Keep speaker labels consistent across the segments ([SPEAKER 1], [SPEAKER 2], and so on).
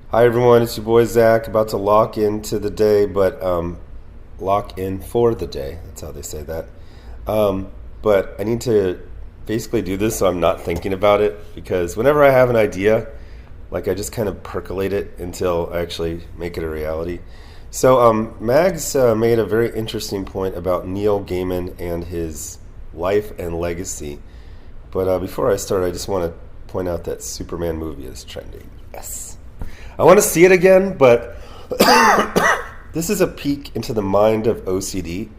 [SPEAKER 1] Hi everyone, it's your boy Zach, about to lock into the day, but lock in for the day. That's how they say that. But I need to basically do this so I'm not thinking about it because whenever I have an idea, like I just kind of percolate it until I actually make it a reality. So Mags made a very interesting point about Neil Gaiman and his life and legacy. But before I start, I just want to point out that Superman movie is trending. Yes. I want to see it again, but this is a peek into the mind of OCD.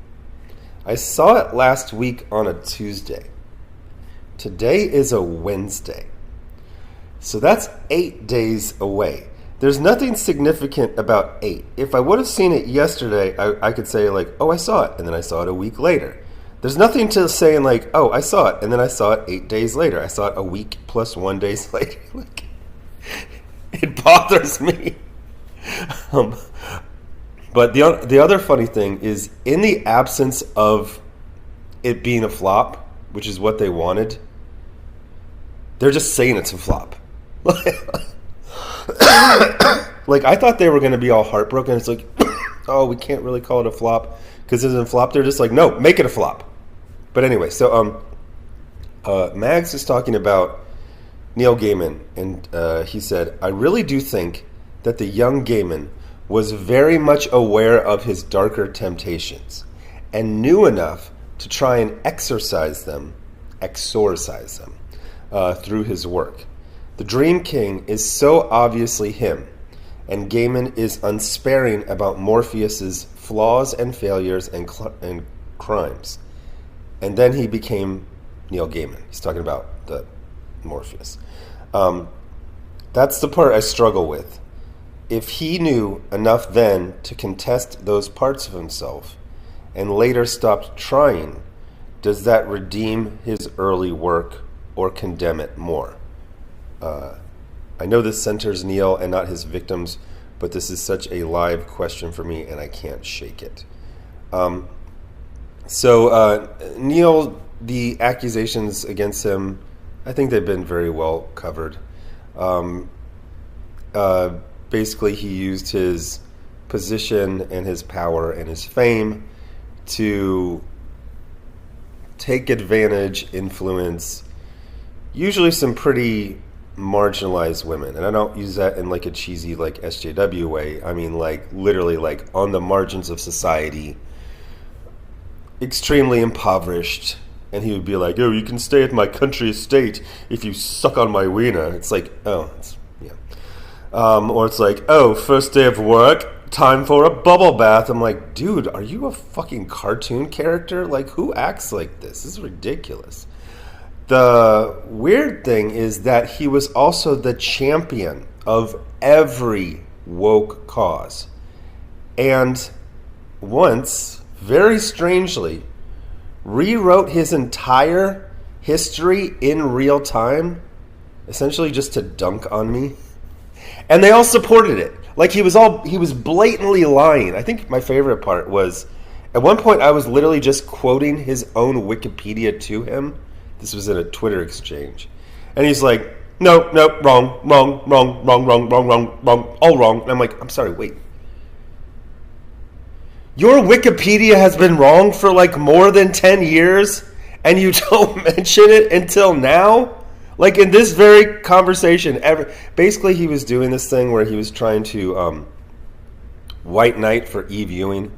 [SPEAKER 1] I saw it last week on a Tuesday. Today is a Wednesday. So that's 8 days away. There's nothing significant about 8. If I would have seen it yesterday, I could say like, oh, I saw it, and then I saw it a week later. There's nothing to saying like, oh, I saw it, and then I saw it 8 days later. I saw it a week plus 1 day later. Like, it bothers me. But the other funny thing is, in the absence of it being a flop, which is what they wanted, they're just saying it's a flop. Like, I thought they were going to be all heartbroken. It's like, oh, we can't really call it a flop because it isn't a flop. They're just like, no, make it a flop. But anyway, so Mags is talking about Neil Gaiman, and he said, I really do think that the young Gaiman was very much aware of his darker temptations and knew enough to try and exorcise them through his work. The Dream King is so obviously him, and Gaiman is unsparing about Morpheus's flaws and failures and crimes. And then he became Neil Gaiman. He's talking about the Morpheus. That's the part I struggle with. If he knew enough then to contest those parts of himself and later stopped trying, does that redeem his early work or condemn it more? I know this centers Neil and not his victims, but this is such a live question for me and I can't shake it. So Neil, the accusations against him, I think they've been very well covered. Basically, he used his position and his power and his fame to take advantage, influence, usually some pretty marginalized women. And I don't use that in like a cheesy like SJW way. I mean like literally like on the margins of society, extremely impoverished. And he would be like, oh, you can stay at my country estate if you suck on my wiener. It's like, oh, yeah. Or it's like, oh, first day of work, time for a bubble bath. I'm like, dude, are you a fucking cartoon character? Like, who acts like this? This is ridiculous. The weird thing is that he was also the champion of every woke cause. And once, very strangely, rewrote his entire history in real time, essentially just to dunk on me. And they all supported it. Like he was blatantly lying. I think my favorite part was, at one point I was literally just quoting his own Wikipedia to him. This was in a Twitter exchange. And he's like, no, wrong, all wrong. And I'm like, I'm sorry, wait. Your Wikipedia has been wrong for like more than 10 years and you don't mention it until now? Like in this very conversation, basically he was doing this thing where he was trying to white knight for Eve Ewing,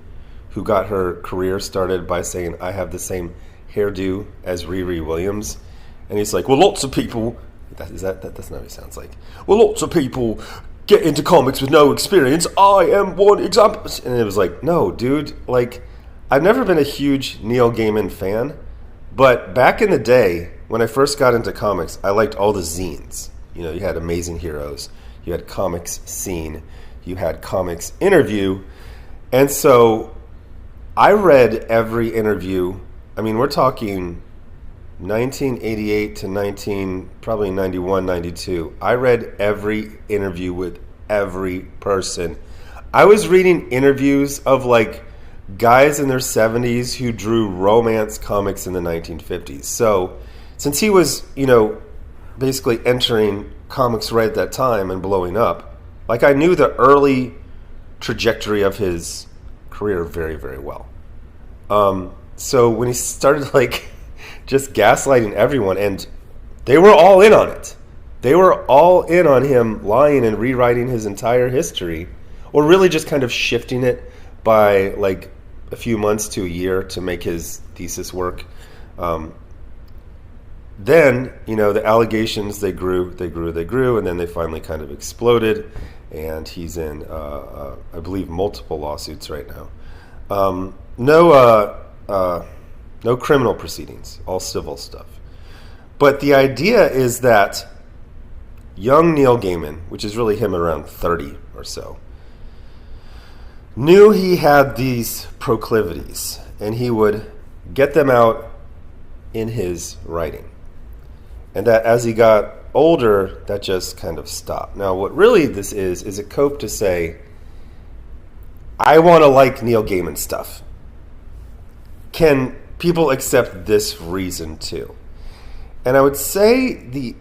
[SPEAKER 1] who got her career started by saying, I have the same hairdo as Riri Williams. And he's like, well, lots of people, that's not what he sounds like. Well, lots of people get into comics with no experience. I am one example. And it was like, no, dude, like, I've never been a huge Neil Gaiman fan, but back in the day, when I first got into comics, I liked all the zines. You know, you had Amazing Heroes, you had Comics Scene, you had Comics Interview, and so I read every interview. I mean, we're talking 1988 to probably 91, 92. I read every interview with every person. I was reading interviews of like guys in their 70s who drew romance comics in the 1950s. So since he was, basically entering comics right at that time and blowing up, Like, I knew the early trajectory of his career very, very well. So when he started, like, just gaslighting everyone, and they were all in on it. They were all in on him lying and rewriting his entire history, or really just kind of shifting it by, like, a few months to a year to make his thesis work. Then, the allegations, they grew, and then they finally kind of exploded, and he's in, I believe, multiple lawsuits right now. No criminal proceedings, all civil stuff. But the idea is that young Neil Gaiman, which is really him around 30 or so, knew he had these proclivities, and he would get them out in his writing. And that as he got older, that just kind of stopped. Now, what really this is a cope to say, I want to like Neil Gaiman stuff. Can people accept this reason too? And I would say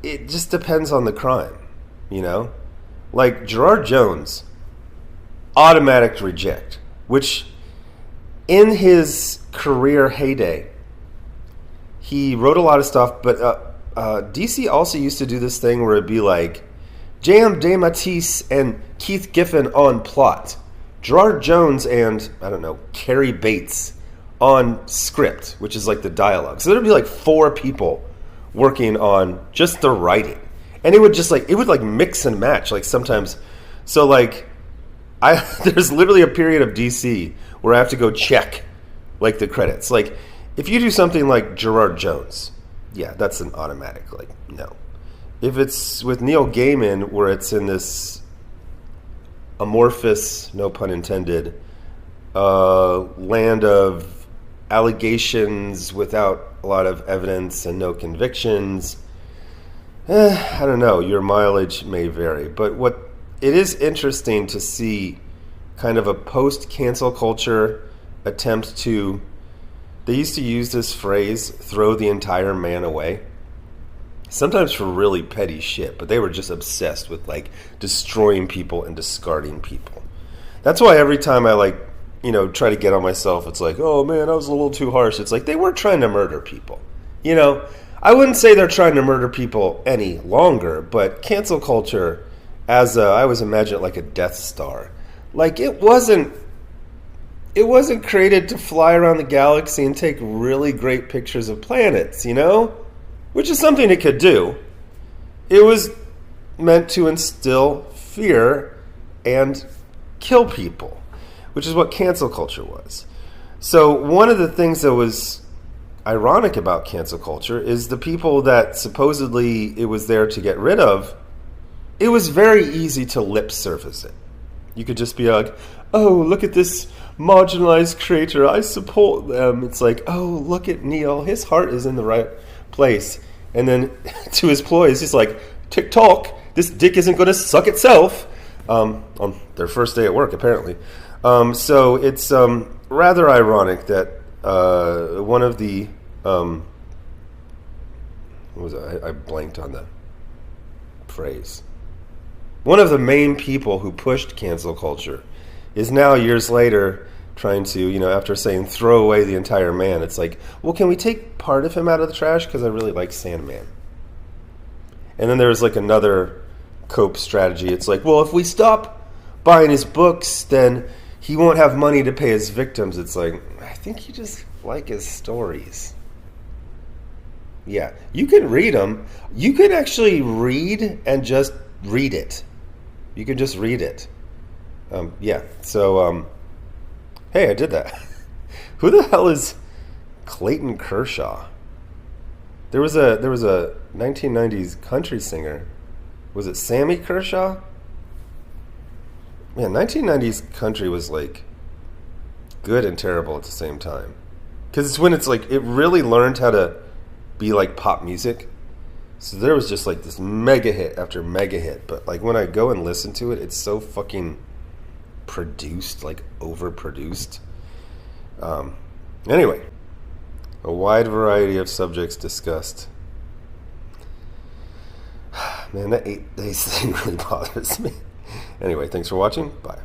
[SPEAKER 1] it just depends on the crime, Like Gerard Jones, automatic reject, which in his career heyday, he wrote a lot of stuff, but DC also used to do this thing where it'd be like J.M. DeMatteis and Keith Giffen on plot, Gerard Jones and, Cary Bates on script, which is like the dialogue. So there'd be like 4 people working on just the writing. And it would just mix and match, like sometimes. So like, there's literally a period of DC where I have to go check like the credits. Like, if you do something like Gerard Jones, yeah, that's an automatic, like, no. If it's with Neil Gaiman, where it's in this amorphous, no pun intended, land of allegations without a lot of evidence and no convictions, I don't know, your mileage may vary. But it is interesting to see kind of a post-cancel culture attempt to, they used to use this phrase, throw the entire man away. Sometimes for really petty shit, but they were just obsessed with, like, destroying people and discarding people. That's why every time I, try to get on myself, it's like, oh man, I was a little too harsh. It's like, they weren't trying to murder people. I wouldn't say they're trying to murder people any longer, but cancel culture, I always imagine it like a Death Star. Like, it wasn't created to fly around the galaxy and take really great pictures of planets, Which is something it could do. It was meant to instill fear and kill people, which is what cancel culture was. So one of the things that was ironic about cancel culture is the people that supposedly it was there to get rid of, it was very easy to lip surface it. You could just be like, oh, look at this marginalized creator, I support them. It's like, oh, look at Neil, his heart is in the right place. And then to his employees, he's like, TikTok, this dick isn't going to suck itself. On their first day at work, apparently. So it's rather ironic that one of the what was it? I blanked on the phrase. One of the main people who pushed cancel culture is now, years later, trying to, after saying throw away the entire man, it's like, well, can we take part of him out of the trash? Because I really like Sandman. And then there's like another cope strategy. It's like, well, if we stop buying his books, then he won't have money to pay his victims. It's like, I think you just like his stories. Yeah, you can read them. You can actually read and just read it. You can just read it. Yeah, so, hey, I did that. Who the hell is Clayton Kershaw? There was a 1990s country singer. Was it Sammy Kershaw? Man, 1990s country was like good and terrible at the same time. Because it's when it's like, it really learned how to be like pop music. So there was just like this mega hit after mega hit. But like when I go and listen to it, it's so fucking produced, like overproduced. Anyway, a wide variety of subjects discussed. Man, that 8 days thing really bothers me. Anyway, thanks for watching. Bye.